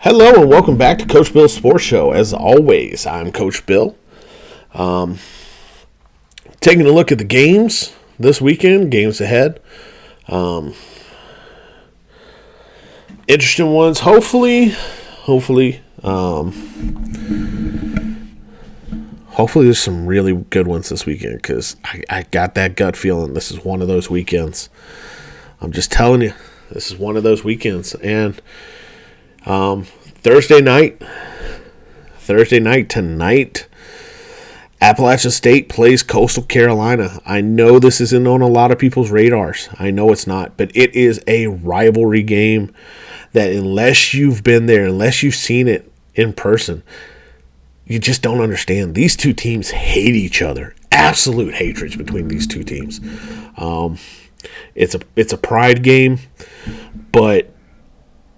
Hello and welcome back to Coach Bill's Sports Show. As always, I'm Coach Bill. Taking a look at the games this weekend, games ahead. Interesting ones. Hopefully, there's some really good ones this weekend because I got that gut feeling this is one of those weekends. I'm just telling you, this is one of those weekends. And Thursday night tonight, Appalachian State plays Coastal Carolina. I know this isn't on a lot of people's radars. I know it's not, but it is a rivalry game that unless you've been there, unless you've seen it in person, you just don't understand. These two teams hate each other. Absolute hatreds between these two teams. It's a pride game, but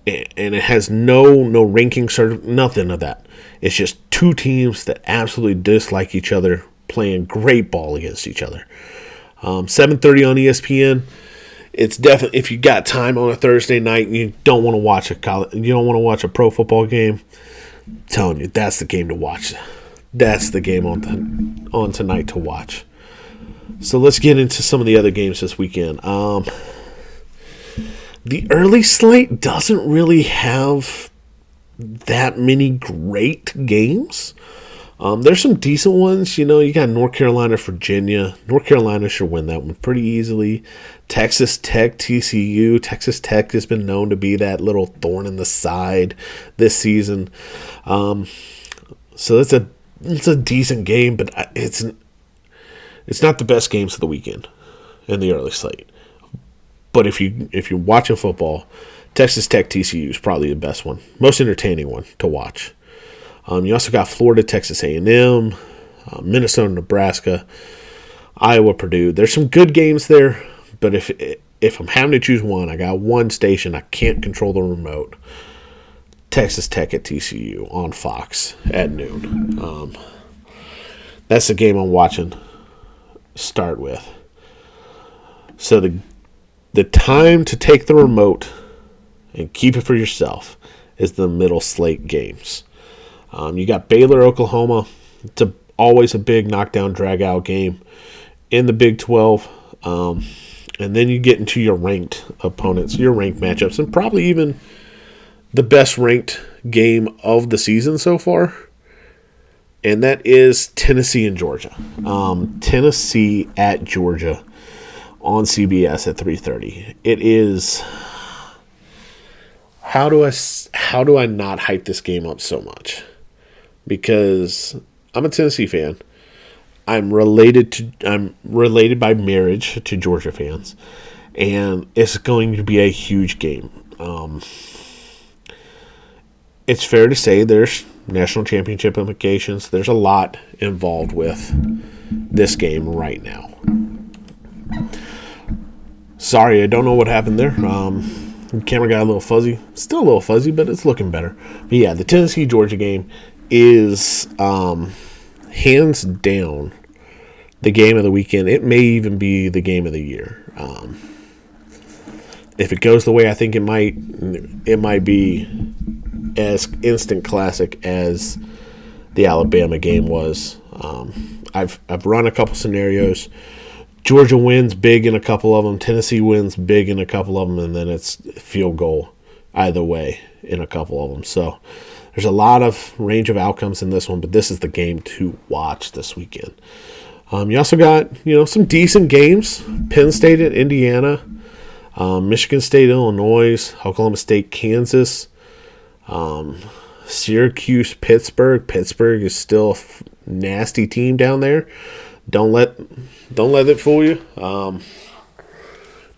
and it has no ranking nothing of that. It's just two teams that absolutely dislike each other playing great ball against each other. 7:30 on ESPN. It's definitely, if you got time on a Thursday night and you don't want to watch a pro football game, I'm telling you, that's the game to watch. That's the game on tonight to watch. So let's get into some of the other games this weekend. The early slate doesn't really have that many great games. There's some decent ones. You got North Carolina, Virginia. North Carolina should win that one pretty easily. Texas Tech, TCU. Texas Tech has been known to be that little thorn in the side this season. So it's a decent game, but it's not the best games of the weekend in the early slate. But if you're watching football, Texas Tech TCU is probably the best one, most entertaining one to watch. You also got Florida, Texas A&M, Minnesota, Nebraska, Iowa, Purdue. There's some good games there, but if I'm having to choose one, I got one station. I can't control the remote. Texas Tech at TCU on Fox at noon. That's the game I'm watching. Start with. So the time to take the remote and keep it for yourself is the middle slate games. You got Baylor, Oklahoma. It's always a big knockdown, drag-out game in the Big 12. And then you get into your ranked opponents, your ranked matchups, and probably even the best ranked game of the season so far. And that is Tennessee and Georgia. Tennessee at Georgia on CBS at 3:30. It is. How do I not hype this game up so much? Because I'm a Tennessee fan. I'm related by marriage to Georgia fans, and it's going to be a huge game. It's fair to say there's national championship implications. There's a lot involved with this game right now. Sorry, I don't know what happened there. The camera got a little fuzzy. Still a little fuzzy, but it's looking better. But yeah, the Tennessee-Georgia game is hands down the game of the weekend. It may even be the game of the year. If it goes the way I think it might be as instant classic as the Alabama game was. I've run a couple scenarios. Georgia wins big in a couple of them. Tennessee wins big in a couple of them, and then it's field goal either way in a couple of them. So there's a lot of range of outcomes in this one, but this is the game to watch this weekend. You also got some decent games: Penn State at Indiana, Michigan State, Illinois, Oklahoma State, Kansas, Syracuse, Pittsburgh. Pittsburgh is still a nasty team down there. Don't let it fool you. Don't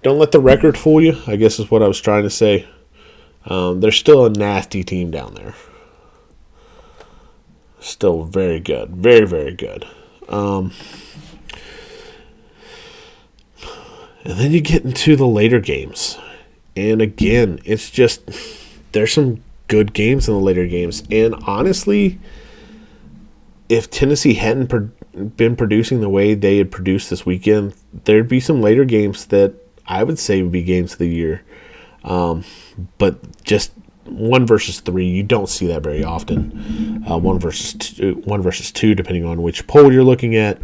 let the record fool you, I guess is what I was trying to say. They're still a nasty team down there. Still very good. Very, very good. And then you get into the later games. And again, it's just, there's some good games in the later games. And honestly, if Tennessee hadn't been producing the way they had produced this weekend, there'd be some later games that I would say would be games of the year. But just 1 versus 3. You don't see that very often. 1 versus 2, depending on which poll you're looking at.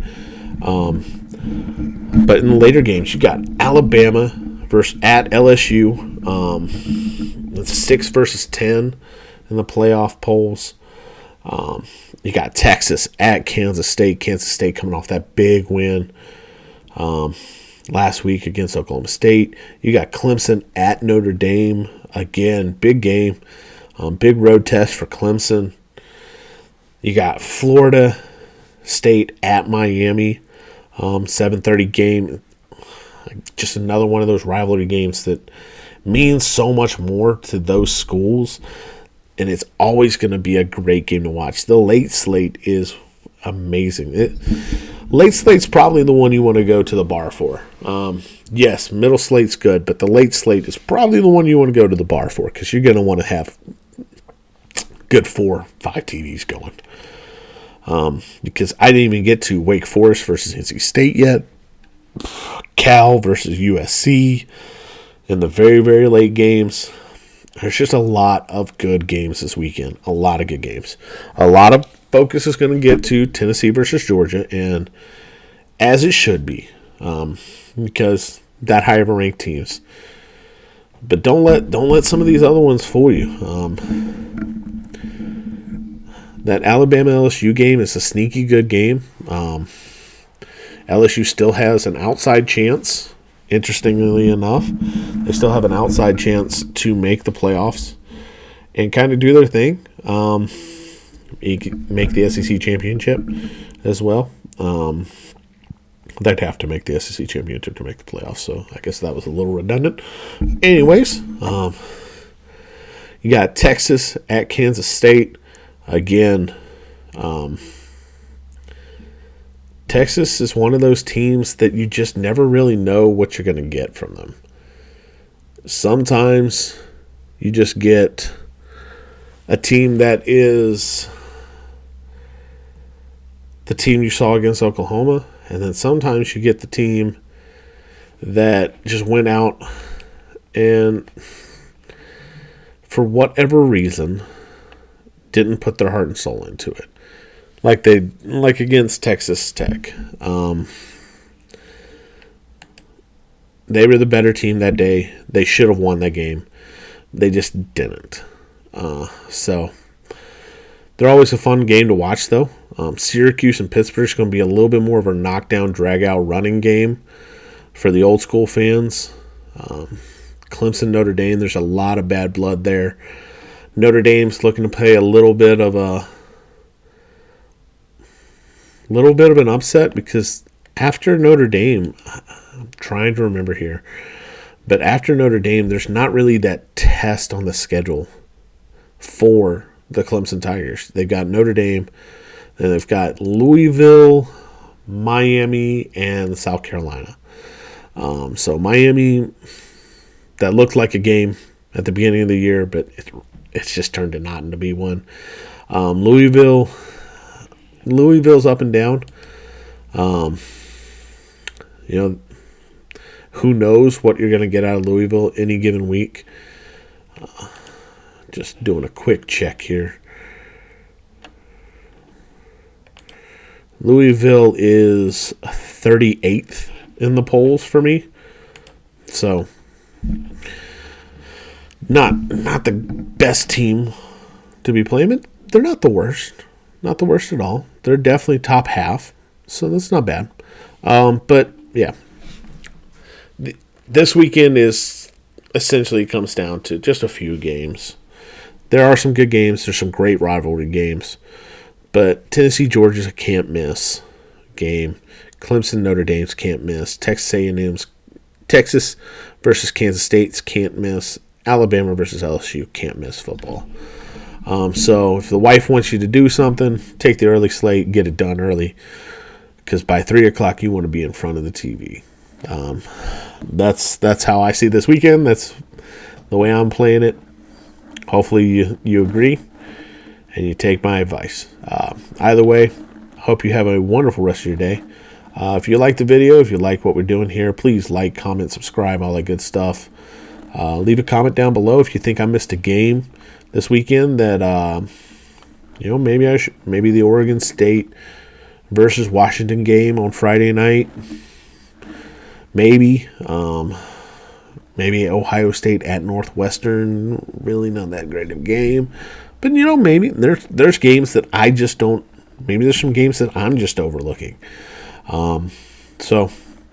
But in the later games, you got Alabama versus at LSU. It's 6 versus 10 in the playoff polls. You got Texas at Kansas State. Kansas State coming off that big win last week against Oklahoma State. You got Clemson at Notre Dame. Again, big game. Big road test for Clemson. You got Florida State at Miami. 7:30 game. Just another one of those rivalry games that means so much more to those schools. And it's always going to be a great game to watch. The late slate is amazing. Late slate's probably the one you want to go to the bar for. Yes, middle slate's good, but the late slate is probably the one you want to go to the bar for because you're going to want to have good 4-5 TVs going. Because I didn't even get to Wake Forest versus NC State yet. Cal versus USC in the very, very late games. There's just a lot of good games this weekend. A lot of good games. A lot of focus is going to get to Tennessee versus Georgia, and as it should be, because that high of a ranked teams. But don't let some of these other ones fool you. That Alabama LSU game is a sneaky good game. LSU still has an outside chance. Interestingly enough, they still have an outside chance to make the playoffs and kind of do their thing. You can make the SEC championship as well. They'd have to make the SEC championship to make the playoffs, so I guess that was a little redundant. Anyways, you got Texas at Kansas State. Again, Texas is one of those teams that you just never really know what you're going to get from them. Sometimes you just get a team that is the team you saw against Oklahoma, and then sometimes you get the team that just went out and, for whatever reason, didn't put their heart and soul into it. Like against Texas Tech. They were the better team that day. They should have won that game. They just didn't. So they're always a fun game to watch, though. Syracuse and Pittsburgh is going to be a little bit more of a knockdown, drag-out running game for the old school fans. Clemson, Notre Dame, there's a lot of bad blood there. Notre Dame's looking to play a little bit of an upset because after Notre Dame, I'm trying to remember here, but after Notre Dame, there's not really that test on the schedule for the Clemson Tigers. They've got Notre Dame, and they've got Louisville, Miami, and South Carolina. So Miami, that looked like a game at the beginning of the year, but it's just turned to not to be one. Louisville's up and down. Who knows what you're going to get out of Louisville any given week. Just doing a quick check here. Louisville is 38th in the polls for me. So, not the best team to be playing, but they're not the worst. Not the worst at all. They're definitely top half, so that's not bad. But, yeah. This weekend is essentially comes down to just a few games. There are some good games. There's some great rivalry games. But Tennessee, Georgia's a can't-miss game. Clemson, Notre Dame's can't miss. Texas versus Kansas State's can't miss. Alabama versus LSU can't miss football. So if the wife wants you to do something, take the early slate, get it done early. Because by 3 o'clock, you want to be in front of the TV. That's how I see this weekend. That's the way I'm playing it. Hopefully you agree and you take my advice. Either way, hope you have a wonderful rest of your day. If you like the video, if you like what we're doing here, please like, comment, subscribe, all that good stuff. Leave a comment down below if you think I missed a game this weekend that maybe the Oregon State versus Washington game on Friday night. Maybe Ohio State at Northwestern, really not that great of a game. But maybe there's games that I just don't. Maybe there's some games that I'm just overlooking. So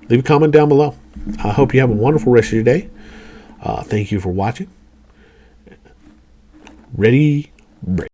leave a comment down below. I hope you have a wonderful rest of your day. Thank you for watching. Ready, break.